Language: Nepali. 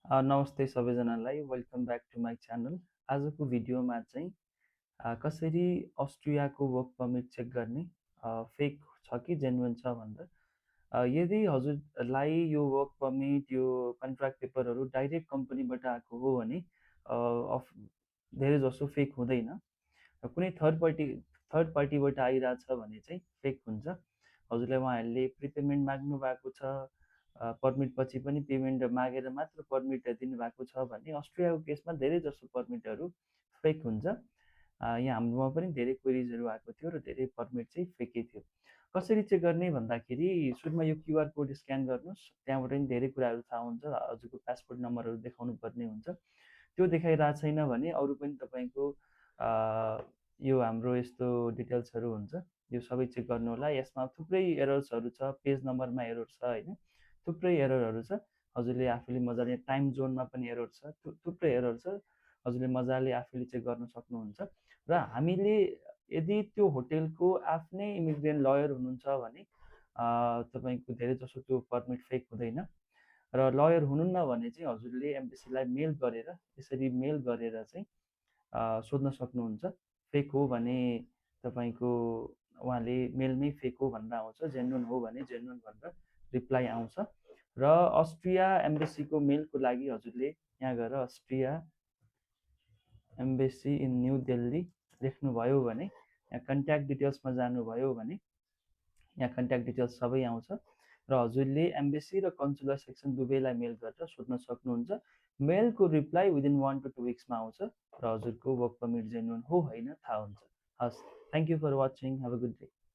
नमस्ते सबैजनालाई welcome back to my channel. आजको भिडियोमा चाहिँ कसरी अस्ट्रियाको वर्क परमिट चेक गर्ने, फेक छ कि जेन्युन छ भनेर। यदि हजुरलाई यो वर्क परमिट यो कन्ट्र्याक्ट पेपरहरू डाइरेक्ट कम्पनीबाट आएको हो भने धेरै जसो फेक हुँदैन। कुनै थर्ड पार्टीबाट आइरहेछ भने चाहिँ फेक हुन्छ। हजुरलाई उहाँहरूले प्रिपेमेन्ट माग्नु भएको छ, पर्मिट पछि पनि पेमेन्ट मागेर मात्र पर्मिट दिनुभएको छ भने अस्ट्रियाको केसमा धेरै जसो पर्मिटहरू फेक हुन्छ। यहाँ हाम्रोमा पनि धेरै क्वेरिजहरू आएको थियो र धेरै पर्मिट चाहिँ फेकै थियो। कसरी चेक गर्ने भन्दाखेरि सुरुमा यो क्युआर कोड स्क्यान गर्नुहोस्, त्यहाँबाट पनि धेरै कुराहरू थाहा हुन्छ। हजुरको पासपोर्ट नम्बरहरू देखाउनु पर्ने हुन्छ। त्यो देखाइरहेको छैन भने अरू पनि तपाईँको यो हाम्रो यस्तो डिटेल्सहरू हुन्छ, यो सबै चेक गर्नु होला। यसमा थुप्रै एरर्सहरू छ, पेज नम्बरमा एरर छ होइन, थुप्रै एररहरू छ। हजुरले आफूले मजाले टाइम जोनमा पनि एरर छ, थुप्रै एरर छ। हजुरले मजाले आफूले चेक गर्न सक्नुहुन्छ। र हामीले यदि त्यो होटेलको आफ्नै इमिग्रेन्ट लयर हुनुहुन्छ भने तपाईँको धेरै जसो त्यो पर्मिट फेक हुँदैन। र लयर हुनुहुन्न भने चाहिँ हजुरले एम्बेसीलाई मेल गरेर यसरी मेल गरेर चाहिँ सोध्न सक्नुहुन्छ। फेक हो भने तपाईँको उहाँले मेलमै फेक हो भनेर आउँछ, जेन्युन हो भने जेन्युन भनेर रिप्लाई आउँछ। र अस्ट्रिया एम्बेसीको मेलको लागि हजुरले यहाँ गएर Austria embassy in new Delhi लेख्नुभयो भने, यहाँ कन्ट्याक्ट डिटेल्समा जानुभयो भने यहाँ कन्ट्याक्ट डिटेल्स सबै आउँछ। र हजुरले एम्बेसी र कन्सुलर सेक्सन दुवैलाई मेल गरेर सोध्न सक्नुहुन्छ। मेलको रिप्लाई विदिन 1 to 2 weeks आउँछ र हजुरको वर्क परमिट जेन्युन हो होइन थाहा हुन्छ। हस्, thank you for watching, have a good day.